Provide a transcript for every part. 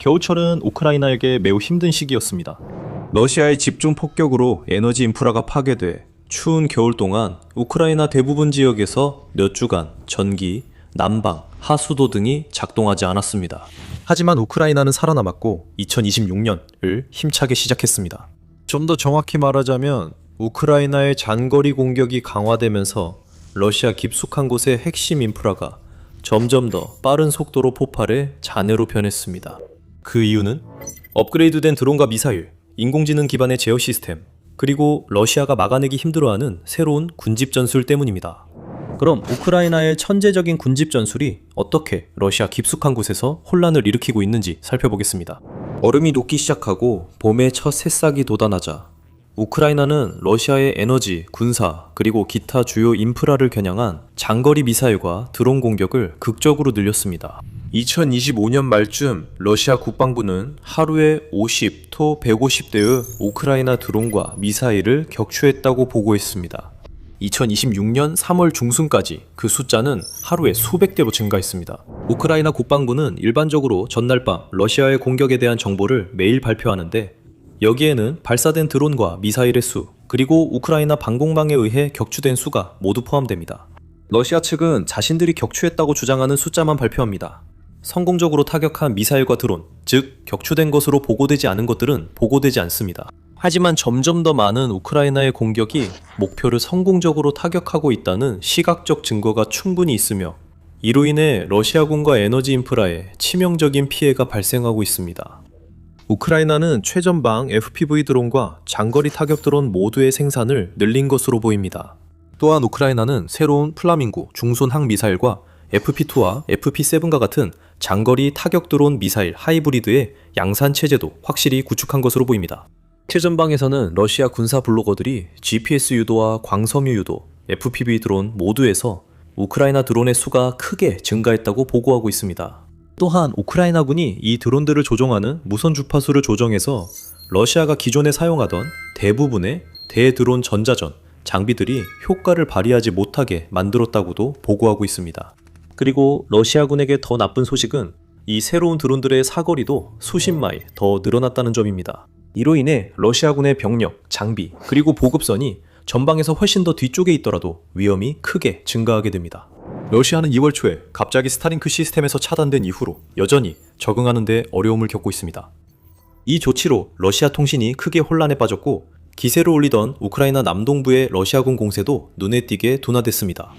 겨울철은 우크라이나에게 매우 힘든 시기였습니다. 러시아의 집중 폭격으로 에너지 인프라가 파괴돼 추운 겨울 동안 우크라이나 대부분 지역에서 몇 주간 전기, 난방, 하수도 등이 작동하지 않았습니다. 하지만 우크라이나는 살아남았고 2026년을 힘차게 시작했습니다. 좀 더 정확히 말하자면 우크라이나의 장거리 공격이 강화되면서 러시아 깊숙한 곳의 핵심 인프라가 점점 더 빠른 속도로 폭발해 잔해로 변했습니다. 그 이유는 업그레이드된 드론과 미사일, 인공지능 기반의 제어 시스템, 그리고 러시아가 막아내기 힘들어하는 새로운 군집 전술 때문입니다. 그럼 우크라이나의 천재적인 군집 전술이 어떻게 러시아 깊숙한 곳에서 혼란을 일으키고 있는지 살펴보겠습니다. 얼음이 녹기 시작하고 봄의 첫 새싹이 돋아나자 우크라이나는 러시아의 에너지, 군사, 그리고 기타 주요 인프라를 겨냥한 장거리 미사일과 드론 공격을 극적으로 늘렸습니다. 2025년 말쯤 러시아 국방부는 하루에 50, 150대의 우크라이나 드론과 미사일을 격추했다고 보고했습니다. 2026년 3월 중순까지 그 숫자는 하루에 수백 대로 증가했습니다. 우크라이나 국방부는 일반적으로 전날 밤 러시아의 공격에 대한 정보를 매일 발표하는데 여기에는 발사된 드론과 미사일의 수, 그리고 우크라이나 방공망에 의해 격추된 수가 모두 포함됩니다. 러시아 측은 자신들이 격추했다고 주장하는 숫자만 발표합니다. 성공적으로 타격한 미사일과 드론, 즉 격추된 것으로 보고되지 않은 것들은 보고되지 않습니다. 하지만 점점 더 많은 우크라이나의 공격이 목표를 성공적으로 타격하고 있다는 시각적 증거가 충분히 있으며 이로 인해 러시아군과 에너지 인프라에 치명적인 피해가 발생하고 있습니다. 우크라이나는 최전방 FPV 드론과 장거리 타격 드론 모두의 생산을 늘린 것으로 보입니다. 또한 우크라이나는 새로운 플라밍고 중손항 미사일과 FP2와 FP7과 같은 장거리 타격 드론 미사일 하이브리드의 양산 체제도 확실히 구축한 것으로 보입니다. 최전방에서는 러시아 군사 블로거들이 GPS 유도와 광섬유 유도, FPV 드론 모두에서 우크라이나 드론의 수가 크게 증가했다고 보고하고 있습니다. 또한 우크라이나군이 이 드론들을 조종하는 무선 주파수를 조정해서 러시아가 기존에 사용하던 대부분의 대드론 전자전 장비들이 효과를 발휘하지 못하게 만들었다고도 보고하고 있습니다. 그리고 러시아군에게 더 나쁜 소식은 이 새로운 드론들의 사거리도 수십 마일 더 늘어났다는 점입니다. 이로 인해 러시아군의 병력, 장비, 그리고 보급선이 전방에서 훨씬 더 뒤쪽에 있더라도 위험이 크게 증가하게 됩니다. 러시아는 2월 초에 갑자기 스타링크 시스템에서 차단된 이후로 여전히 적응하는 데 어려움을 겪고 있습니다. 이 조치로 러시아 통신이 크게 혼란에 빠졌고 기세를 올리던 우크라이나 남동부의 러시아군 공세도 눈에 띄게 둔화됐습니다.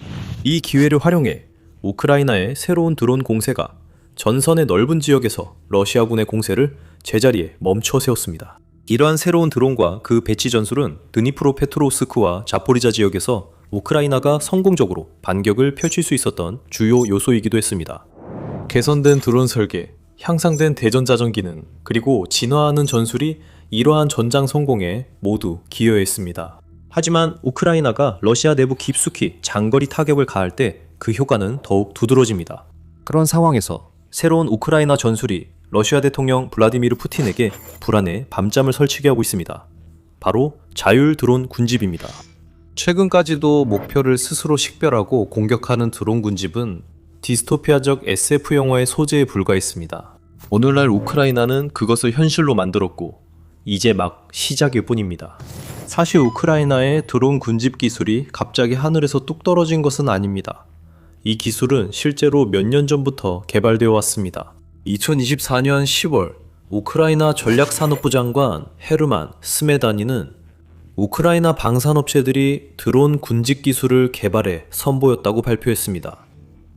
이 기회를 활용해 우크라이나의 새로운 드론 공세가 전선의 넓은 지역에서 러시아군의 공세를 제자리에 멈춰 세웠습니다. 이러한 새로운 드론과 그 배치 전술은 드니프로페트로우스크와 자포리자 지역에서 우크라이나가 성공적으로 반격을 펼칠 수 있었던 주요 요소이기도 했습니다. 개선된 드론 설계, 향상된 대전자전 기능, 그리고 진화하는 전술이 이러한 전장 성공에 모두 기여했습니다. 하지만 우크라이나가 러시아 내부 깊숙이 장거리 타격을 가할 때 그 효과는 더욱 두드러집니다. 그런 상황에서 새로운 우크라이나 전술이 러시아 대통령 블라디미르 푸틴에게 불안에 밤잠을 설치게 하고 있습니다. 바로 자율 드론 군집입니다. 최근까지도 목표를 스스로 식별하고 공격하는 드론 군집은 디스토피아적 SF 영화의 소재에 불과했습니다. 오늘날 우크라이나는 그것을 현실로 만들었고 이제 막 시작일 뿐입니다. 사실 우크라이나의 드론 군집 기술이 갑자기 하늘에서 뚝 떨어진 것은 아닙니다. 이 기술은 실제로 몇 년 전부터 개발되어 왔습니다. 2024년 10월 우크라이나 전략산업부 장관 헤르만 스메다니는 우크라이나 방산업체들이 드론 군집 기술을 개발해 선보였다고 발표했습니다.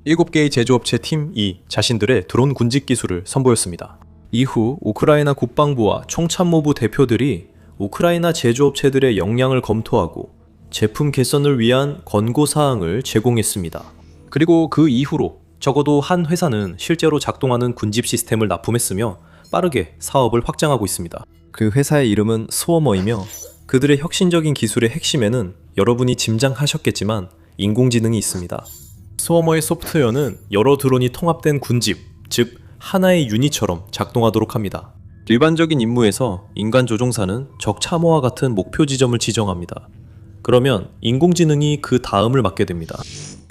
7개의 제조업체 팀이 자신들의 드론 군집 기술을 선보였습니다. 이후 우크라이나 국방부와 총참모부 대표들이 우크라이나 제조업체들의 역량을 검토하고 제품 개선을 위한 권고사항을 제공했습니다. 그리고 그 이후로 적어도 한 회사는 실제로 작동하는 군집 시스템을 납품했으며 빠르게 사업을 확장하고 있습니다. 그 회사의 이름은 스워머이며 그들의 혁신적인 기술의 핵심에는 여러분이 짐작하셨겠지만 인공지능이 있습니다. 스워머의 소프트웨어는 여러 드론이 통합된 군집, 즉 하나의 유닛처럼 작동하도록 합니다. 일반적인 임무에서 인간 조종사는 적 참호와 같은 목표 지점을 지정합니다. 그러면 인공지능이 그 다음을 맡게 됩니다.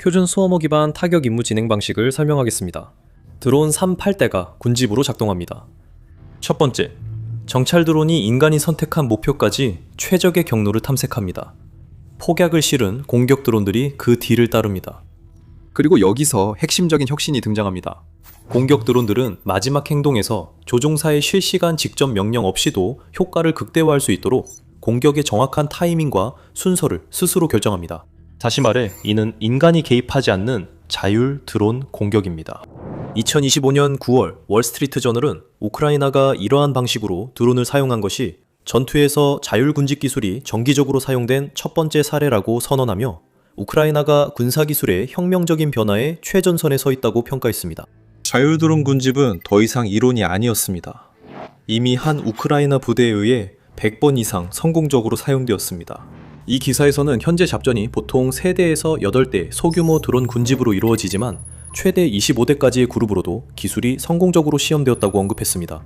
표준 스워머 기반 타격 임무 진행 방식을 설명하겠습니다. 드론 3, 8대가 군집으로 작동합니다. 첫 번째, 정찰 드론이 인간이 선택한 목표까지 최적의 경로를 탐색합니다. 폭약을 실은 공격 드론들이 그 뒤를 따릅니다. 그리고 여기서 핵심적인 혁신이 등장합니다. 공격 드론들은 마지막 행동에서 조종사의 실시간 직접 명령 없이도 효과를 극대화할 수 있도록 공격의 정확한 타이밍과 순서를 스스로 결정합니다. 다시 말해, 이는 인간이 개입하지 않는 자율 드론 공격입니다. 2025년 9월 월스트리트 저널은 우크라이나가 이러한 방식으로 드론을 사용한 것이 전투에서 자율 군집 기술이 정기적으로 사용된 첫 번째 사례라고 선언하며 우크라이나가 군사기술의 혁명적인 변화의 최전선에 서 있다고 평가했습니다. 자율 드론 군집은 더 이상 이론이 아니었습니다. 이미 한 우크라이나 부대에 의해 100번 이상 성공적으로 사용되었습니다. 이 기사에서는 현재 잡전이 보통 3대에서 8대 소규모 드론 군집으로 이루어지지만 최대 25대까지의 그룹으로도 기술이 성공적으로 시험되었다고 언급했습니다.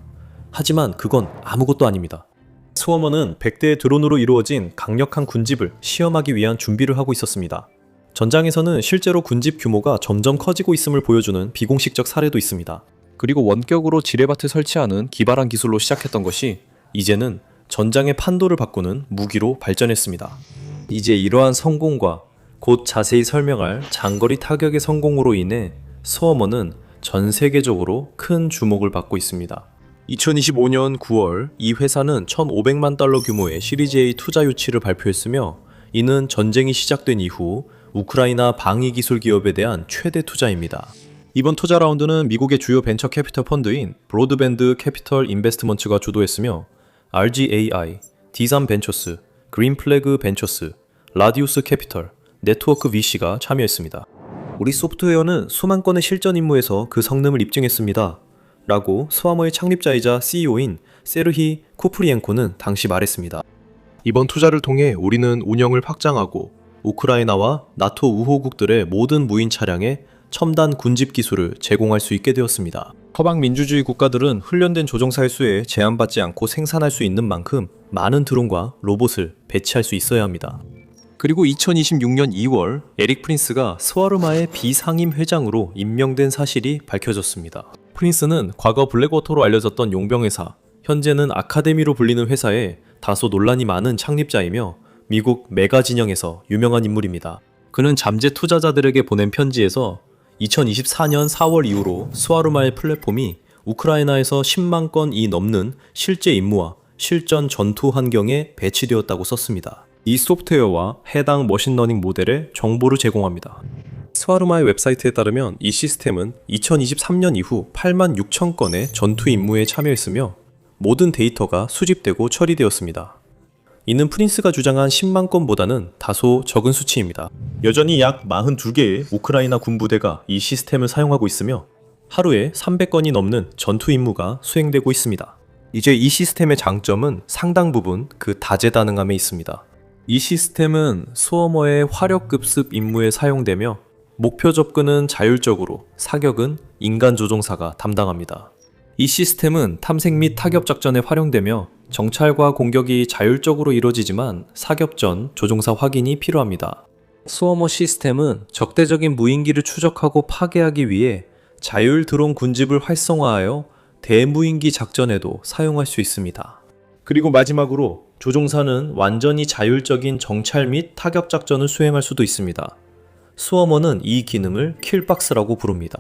하지만 그건 아무것도 아닙니다. 스워머는 100대의 드론으로 이루어진 강력한 군집을 시험하기 위한 준비를 하고 있었습니다. 전장에서는 실제로 군집 규모가 점점 커지고 있음을 보여주는 비공식적 사례도 있습니다. 그리고 원격으로 지뢰밭을 설치하는 기발한 기술로 시작했던 것이 이제는 전장의 판도를 바꾸는 무기로 발전했습니다. 이제 이러한 성공과 곧 자세히 설명할 장거리 타격의 성공으로 인해 스워머는 전 세계적으로 큰 주목을 받고 있습니다. 2025년 9월 이 회사는 1,500만 달러 규모의 시리즈 A 투자 유치를 발표했으며 이는 전쟁이 시작된 이후 우크라이나 방위기술 기업에 대한 최대 투자입니다. 이번 투자 라운드는 미국의 주요 벤처 캐피털 펀드인 브로드밴드 캐피털 인베스트먼트가 주도했으며 RGAI, D3 벤처스, 그린플래그 벤처스, 라디우스 캐피털, 네트워크 VC가 참여했습니다. 우리 소프트웨어는 수만 건의 실전 임무에서 그 성능을 입증했습니다. 라고 스와머의 창립자이자 CEO인 세르히 쿠프리엔코는 당시 말했습니다. 이번 투자를 통해 우리는 운영을 확장하고 우크라이나와 나토 우호국들의 모든 무인 차량에 첨단 군집 기술을 제공할 수 있게 되었습니다. 서방 민주주의 국가들은 훈련된 조종사의 수에 제한받지 않고 생산할 수 있는 만큼 많은 드론과 로봇을 배치할 수 있어야 합니다. 그리고 2026년 2월 에릭 프린스가 스와르마의 비상임 회장으로 임명된 사실이 밝혀졌습니다. 프린스는 과거 블랙워터로 알려졌던 용병회사, 현재는 아카데미로 불리는 회사에 다소 논란이 많은 창립자이며 미국 메가 진영에서 유명한 인물입니다. 그는 잠재 투자자들에게 보낸 편지에서 2024년 4월 이후로 스와르마의 플랫폼이 우크라이나에서 10만 건이 넘는 실제 임무와 실전 전투 환경에 배치되었다고 썼습니다. 이 소프트웨어와 해당 머신러닝 모델에 정보를 제공합니다. 스와르마의 웹사이트에 따르면 이 시스템은 2023년 이후 8만 6천 건의 전투 임무에 참여했으며 모든 데이터가 수집되고 처리되었습니다. 이는 프린스가 주장한 10만 건보다는 다소 적은 수치입니다. 여전히 약 42개의 우크라이나 군부대가 이 시스템을 사용하고 있으며 하루에 300건이 넘는 전투 임무가 수행되고 있습니다. 이제 이 시스템의 장점은 상당 부분 그 다재다능함에 있습니다. 이 시스템은 스워머의 화력급습 임무에 사용되며 목표 접근은 자율적으로, 사격은 인간 조종사가 담당합니다. 이 시스템은 탐색 및 타격 작전에 활용되며 정찰과 공격이 자율적으로 이루어지지만 사격 전 조종사 확인이 필요합니다. 스워머 시스템은 적대적인 무인기를 추적하고 파괴하기 위해 자율 드론 군집을 활성화하여 대무인기 작전에도 사용할 수 있습니다. 그리고 마지막으로 조종사는 완전히 자율적인 정찰 및 타격 작전을 수행할 수도 있습니다. 스워머는 이 기능을 킬박스라고 부릅니다.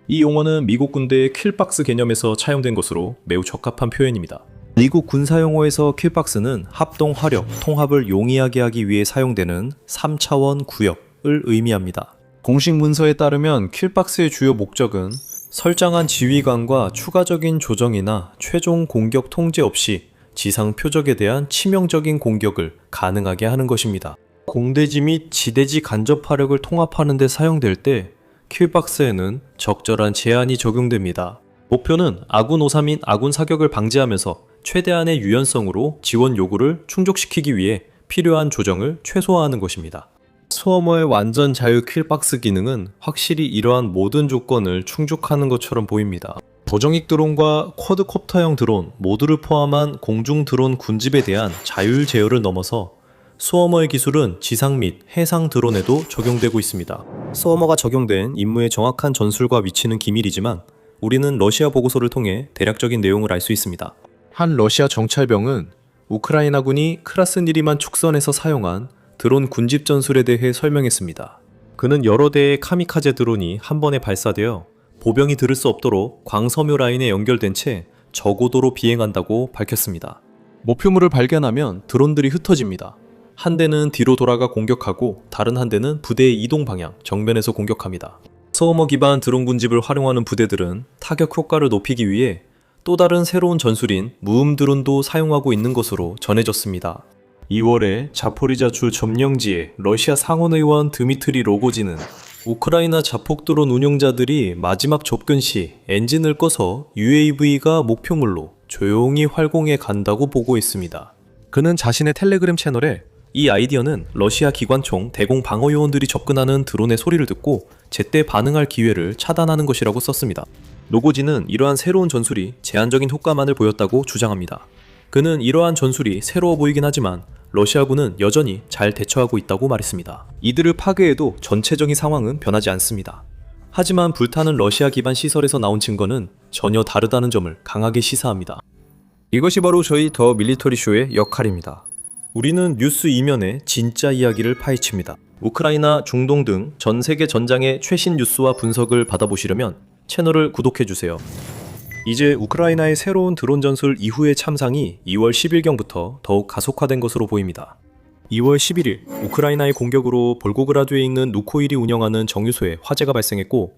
이 용어는 미국 군대의 킬박스 개념에서 차용된 것으로 매우 적합한 표현입니다. 미국 군사용어에서 킬박스는 합동 화력, 통합을 용이하게 하기 위해 사용되는 3차원 구역을 의미합니다. 공식 문서에 따르면 킬박스의 주요 목적은 설정한 지휘관과 추가적인 조정이나 최종 공격 통제 없이 지상 표적에 대한 치명적인 공격을 가능하게 하는 것입니다. 공대지 및 지대지 간접 화력을 통합하는 데 사용될 때 킬박스에는 적절한 제한이 적용됩니다. 목표는 아군 오사 및 아군 사격을 방지하면서 최대한의 유연성으로 지원 요구를 충족시키기 위해 필요한 조정을 최소화하는 것입니다. 스워머의 완전 자유 킬박스 기능은 확실히 이러한 모든 조건을 충족하는 것처럼 보입니다. 저정익 드론과 쿼드콥터형 드론 모두를 포함한 공중 드론 군집에 대한 자율 제어를 넘어서 스워머의 기술은 지상 및 해상 드론에도 적용되고 있습니다. 스워머가 적용된 임무의 정확한 전술과 위치는 기밀이지만 우리는 러시아 보고서를 통해 대략적인 내용을 알 수 있습니다. 한 러시아 정찰병은 우크라이나군이 크라스니리만 축선에서 사용한 드론 군집 전술에 대해 설명했습니다. 그는 여러 대의 카미카제 드론이 한 번에 발사되어 보병이 들을 수 없도록 광섬유 라인에 연결된 채 저고도로 비행한다고 밝혔습니다. 목표물을 발견하면 드론들이 흩어집니다. 한 대는 뒤로 돌아가 공격하고 다른 한 대는 부대의 이동 방향, 정면에서 공격합니다. 서머머 기반 드론 군집을 활용하는 부대들은 타격 효과를 높이기 위해 또 다른 새로운 전술인 무음 드론도 사용하고 있는 것으로 전해졌습니다. 2월에 자포리자주 점령지의 러시아 상원의원 드미트리 로고진은 우크라이나 자폭 드론 운용자들이 마지막 접근 시 엔진을 꺼서 UAV가 목표물로 조용히 활공해 간다고 보고했습니다. 그는 자신의 텔레그램 채널에 이 아이디어는 러시아 기관총 대공 방어 요원들이 접근하는 드론의 소리를 듣고 제때 반응할 기회를 차단하는 것이라고 썼습니다. 노고진은 이러한 새로운 전술이 제한적인 효과만을 보였다고 주장합니다. 그는 이러한 전술이 새로워 보이긴 하지만 러시아군은 여전히 잘 대처하고 있다고 말했습니다. 이들을 파괴해도 전체적인 상황은 변하지 않습니다. 하지만 불타는 러시아 기반 시설에서 나온 증거는 전혀 다르다는 점을 강하게 시사합니다. 이것이 바로 저희 더 밀리터리 쇼의 역할입니다. 우리는 뉴스 이면의 진짜 이야기를 파헤칩니다. 우크라이나, 중동 등 전 세계 전장의 최신 뉴스와 분석을 받아보시려면 채널을 구독해주세요. 이제 우크라이나의 새로운 드론 전술 이후의 참상이 2월 10일경부터 더욱 가속화된 것으로 보입니다. 2월 11일 우크라이나의 공격으로 볼고그라드에 있는 루코일이 운영하는 정유소에 화재가 발생했고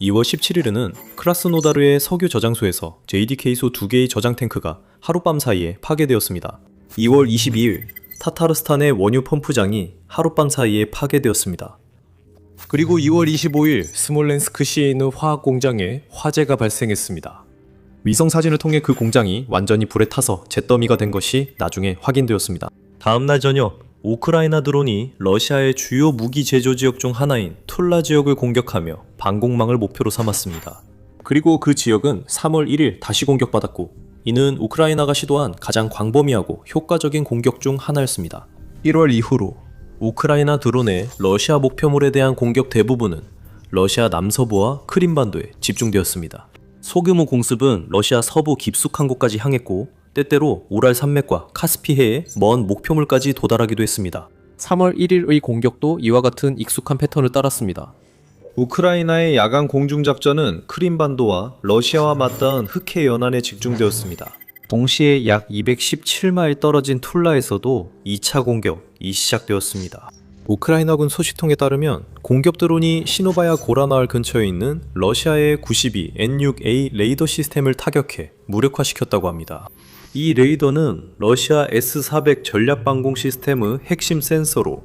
2월 17일에는 크라스노다르의 석유 저장소에서 JDK소 2개의 저장 탱크가 하룻밤 사이에 파괴되었습니다. 2월 22일 타타르스탄의 원유 펌프장이 하룻밤 사이에 파괴되었습니다. 그리고 2월 25일 스몰렌스크시에 있는 화학 공장에 화재가 발생했습니다. 위성 사진을 통해 그 공장이 완전히 불에 타서 잿더미가 된 것이 나중에 확인되었습니다. 다음날 저녁 우크라이나 드론이 러시아의 주요 무기 제조 지역 중 하나인 툴라 지역을 공격하며 방공망을 목표로 삼았습니다. 그리고 그 지역은 3월 1일 다시 공격받았고 이는 우크라이나가 시도한 가장 광범위하고 효과적인 공격 중 하나였습니다. 1월 이후로 우크라이나 드론의 러시아 목표물에 대한 공격 대부분은 러시아 남서부와 크림반도에 집중되었습니다. 소규모 공습은 러시아 서부 깊숙한 곳까지 향했고 때때로 우랄 산맥과 카스피해의 먼 목표물까지 도달하기도 했습니다. 3월 1일의 공격도 이와 같은 익숙한 패턴을 따랐습니다. 우크라이나의 야간 공중작전은 크림반도와 러시아와 맞닿은 흑해 연안에 집중되었습니다. 동시에 약 217마일 떨어진 툴라에서도 2차 공격이 시작되었습니다. 우크라이나군 소식통에 따르면 공격 드론이 시노바야 고라마을 근처에 있는 러시아의 92N6A 레이더 시스템을 타격해 무력화시켰다고 합니다. 이 레이더는 러시아 S-400 전략방공 시스템의 핵심 센서로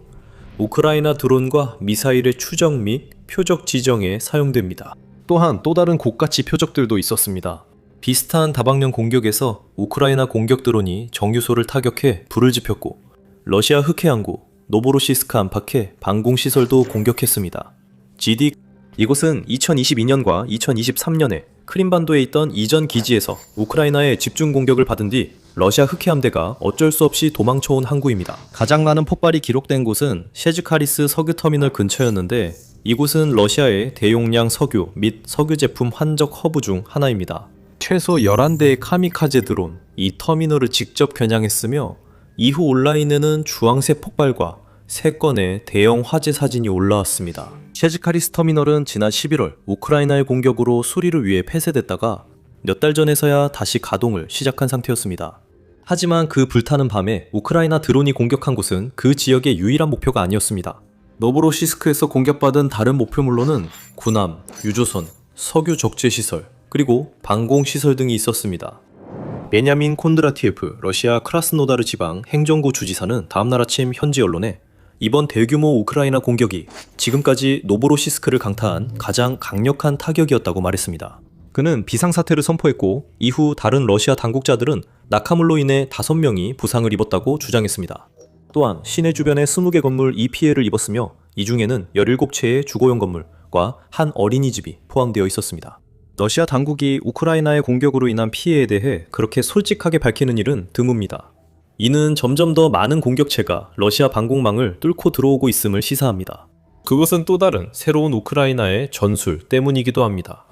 우크라이나 드론과 미사일의 추적 및 표적 지정에 사용됩니다. 또한 또 다른 고가치 표적들도 있었습니다. 비슷한 다방면 공격에서 우크라이나 공격 드론이 정유소를 타격해 불을 지폈고 러시아 흑해항구 노보로시스크 안팎의 방공시설도 공격했습니다. 이곳은 2022년과 2023년에 크림반도에 있던 이전 기지에서 우크라이나의 집중 공격을 받은 뒤 러시아 흑해함대가 어쩔 수 없이 도망쳐온 항구입니다. 가장 많은 폭발이 기록된 곳은 셰즈카리스 석유터미널 근처였는데 이곳은 러시아의 대용량 석유 및 석유 제품 환적 허브 중 하나입니다. 최소 11대의 카미카제 드론, 이 터미널을 직접 겨냥했으며 이후 온라인에는 주황색 폭발과 3건의 대형 화재 사진이 올라왔습니다. 셰즈카리스 터미널은 지난 11월 우크라이나의 공격으로 수리를 위해 폐쇄됐다가 몇 달 전에서야 다시 가동을 시작한 상태였습니다. 하지만 그 불타는 밤에 우크라이나 드론이 공격한 곳은 그 지역의 유일한 목표가 아니었습니다. 노보로시스크에서 공격받은 다른 목표물로는 군함, 유조선, 석유 적재시설, 그리고 방공시설 등이 있었습니다. 베냐민 콘드라티에프 러시아 크라스노다르 지방 행정구 주지사는 다음날 아침 현지 언론에 이번 대규모 우크라이나 공격이 지금까지 노보로시스크를 강타한 가장 강력한 타격이었다고 말했습니다. 그는 비상사태를 선포했고 이후 다른 러시아 당국자들은 낙하물로 인해 5명이 부상을 입었다고 주장했습니다. 또한 시내 주변의 20개 건물이 피해를 입었으며 이 중에는 17채의 주거용 건물과 한 어린이집이 포함되어 있었습니다. 러시아 당국이 우크라이나의 공격으로 인한 피해에 대해 그렇게 솔직하게 밝히는 일은 드뭅니다. 이는 점점 더 많은 공격체가 러시아 방공망을 뚫고 들어오고 있음을 시사합니다. 그것은 또 다른 새로운 우크라이나의 전술 때문이기도 합니다.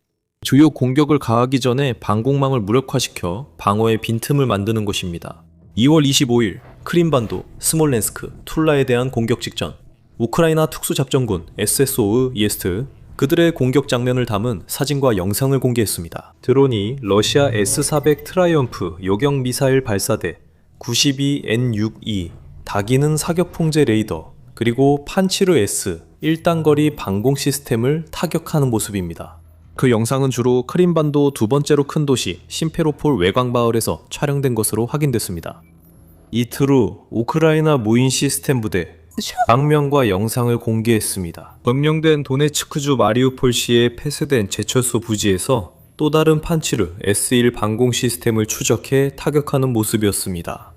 주요 공격을 가하기 전에 방공망을 무력화시켜 방어의 빈틈을 만드는 것입니다. 2월 25일 크림반도, 스몰렌스크, 툴라에 대한 공격 직전 우크라이나 특수작전군 SSO의 이에스트 그들의 공격 장면을 담은 사진과 영상을 공개했습니다. 드론이 러시아 S-400 트라이엄프 요격 미사일 발사대 92N6E 다기능 사격 통제 레이더 그리고 판치르 S 1단거리 방공 시스템을 타격하는 모습입니다. 그 영상은 주로 크림반도 두 번째로 큰 도시 심페로폴 외곽마을에서 촬영된 것으로 확인됐습니다. 이틀 후 우크라이나 무인 시스템 부대 장면과 영상을 공개했습니다. 점령된 도네츠크주 마리우폴시에 폐쇄된 제철소 부지에서 또 다른 판치르 S1 방공 시스템을 추적해 타격하는 모습이었습니다.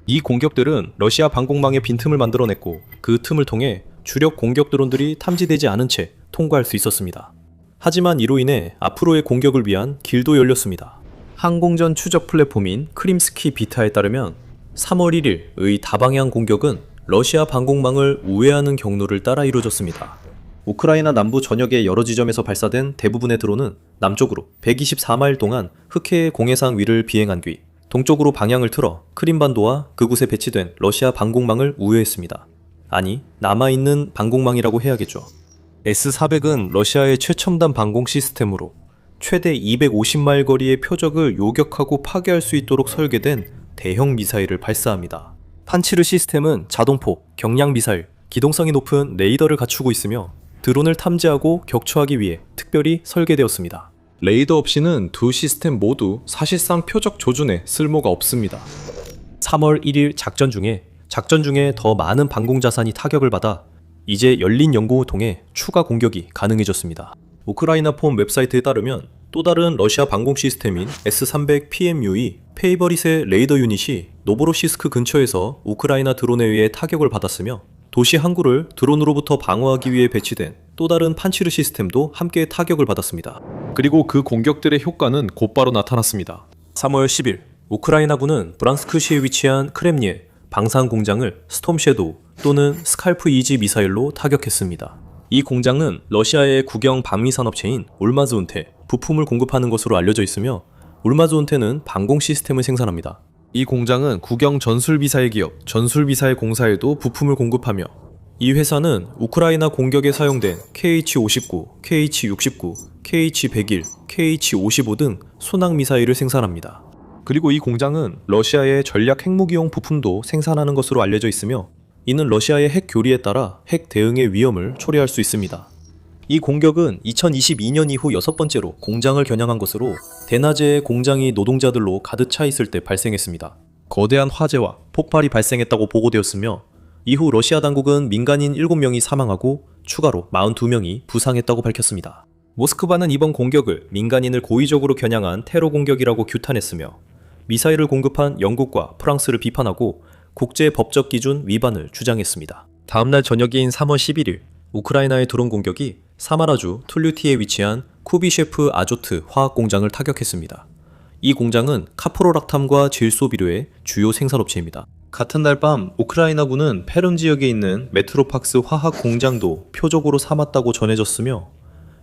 이 공격들은 러시아 방공망의 빈틈을 만들어냈고 그 틈을 통해 주력 공격 드론들이 탐지되지 않은 채 통과할 수 있었습니다. 하지만 이로 인해 앞으로의 공격을 위한 길도 열렸습니다. 항공전 추적 플랫폼인 크림스키 비타에 따르면 3월 1일의 다방향 공격은 러시아 방공망을 우회하는 경로를 따라 이루어졌습니다. 우크라이나 남부 전역의 여러 지점에서 발사된 대부분의 드론은 남쪽으로 124마일 동안 흑해의 공해상 위를 비행한 뒤 동쪽으로 방향을 틀어 크림반도와 그곳에 배치된 러시아 방공망을 우회했습니다. 아니, 남아있는 방공망이라고 해야겠죠. S-400은 러시아의 최첨단 방공 시스템으로 최대 250마일 거리의 표적을 요격하고 파괴할 수 있도록 설계된 대형 미사일을 발사합니다. 판치르 시스템은 자동포, 경량 미사일, 기동성이 높은 레이더를 갖추고 있으며 드론을 탐지하고 격추하기 위해 특별히 설계되었습니다. 레이더 없이는 두 시스템 모두 사실상 표적 조준에 쓸모가 없습니다. 3월 1일 작전 중에 더 많은 방공 자산이 타격을 받아 이제 열린 연공을 통해 추가 공격이 가능해졌습니다. 우크라이나 폼 웹사이트에 따르면 또 다른 러시아 방공 시스템인 S-300 PMU의 페이버릿의 레이더 유닛이 노보로시스크 근처에서 우크라이나 드론에 의해 타격을 받았으며 도시 항구를 드론으로부터 방어하기 위해 배치된 또 다른 판치르 시스템도 함께 타격을 받았습니다. 그리고 그 공격들의 효과는 곧바로 나타났습니다. 3월 10일 우크라이나군은 브란스크시에 위치한 크렘니에 방산 공장을 스톰 섀도우 또는 스칼프 이지 미사일로 타격했습니다. 이 공장은 러시아의 국영 방위 산업체인 울마즈운테 부품을 공급하는 것으로 알려져 있으며 울마즈운테는 방공 시스템을 생산합니다. 이 공장은 국영 전술미사일 기업 전술미사일 공사에도 부품을 공급하며 이 회사는 우크라이나 공격에 사용된 KH-59, KH-69, KH-101, KH-55 등 순항 미사일을 생산합니다. 그리고 이 공장은 러시아의 전략 핵무기용 부품도 생산하는 것으로 알려져 있으며 이는 러시아의 핵 교리에 따라 핵 대응의 위험을 초래할 수 있습니다. 이 공격은 2022년 이후 6번째로 공장을 겨냥한 것으로 대낮에 공장이 노동자들로 가득 차 있을 때 발생했습니다. 거대한 화재와 폭발이 발생했다고 보고되었으며 이후 러시아 당국은 민간인 7명이 사망하고 추가로 42명이 부상했다고 밝혔습니다. 모스크바는 이번 공격을 민간인을 고의적으로 겨냥한 테러 공격이라고 규탄했으며 미사일을 공급한 영국과 프랑스를 비판하고 국제 법적 기준 위반을 주장했습니다. 다음날 저녁인 3월 11일 우크라이나의 드론 공격이 사마라주 툴류티에 위치한 쿠비셰프 아조트 화학공장을 타격했습니다. 이 공장은 카프로락탐과 질소비료의 주요 생산업체입니다. 같은 날 밤 우크라이나군은 페름 지역에 있는 메트로팍스 화학공장도 표적으로 삼았다고 전해졌으며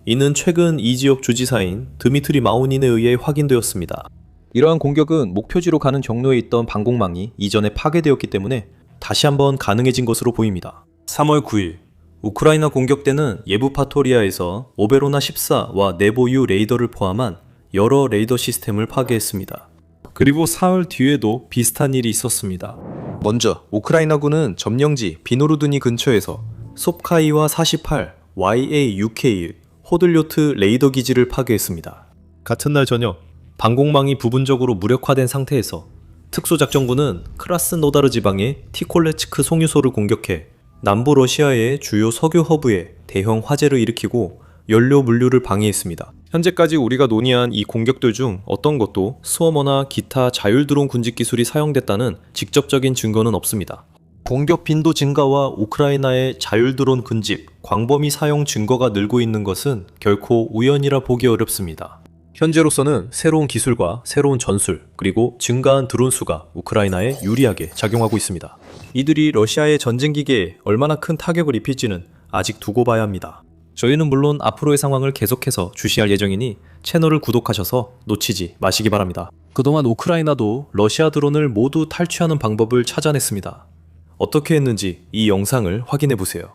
이는 최근 이 지역 주지사인 드미트리 마우닌에 의해 확인되었습니다. 이러한 공격은 목표지로 가는 경로에 있던 방공망이 이전에 파괴되었기 때문에 다시 한번 가능해진 것으로 보입니다. 3월 9일 우크라이나 공격대는 예부파토리아에서 오베로나 14와 네보유 레이더를 포함한 여러 레이더 시스템을 파괴했습니다. 그리고 사흘 뒤에도 비슷한 일이 있었습니다. 먼저 우크라이나군은 점령지 비노르드니 근처에서 솝카이와 48, YA-UK 호들요트 레이더 기지를 파괴했습니다. 같은 날 저녁 방공망이 부분적으로 무력화된 상태에서 특수작전군은 크라스노다르 지방의 티콜레츠크 송유소를 공격해 남부 러시아의 주요 석유 허브에 대형 화재를 일으키고 연료 물류를 방해했습니다. 현재까지 우리가 논의한 이 공격들 중 어떤 것도 스워머나 기타 자율드론 군집 기술이 사용됐다는 직접적인 증거는 없습니다. 공격 빈도 증가와 우크라이나의 자율드론 군집, 광범위 사용 증거가 늘고 있는 것은 결코 우연이라 보기 어렵습니다. 현재로서는 새로운 기술과 새로운 전술, 그리고 증가한 드론 수가 우크라이나에 유리하게 작용하고 있습니다. 이들이 러시아의 전쟁 기계에 얼마나 큰 타격을 입힐지는 아직 두고 봐야 합니다. 저희는 물론 앞으로의 상황을 계속해서 주시할 예정이니 채널을 구독하셔서 놓치지 마시기 바랍니다. 그동안 우크라이나도 러시아 드론을 모두 탈취하는 방법을 찾아냈습니다. 어떻게 했는지 이 영상을 확인해 보세요.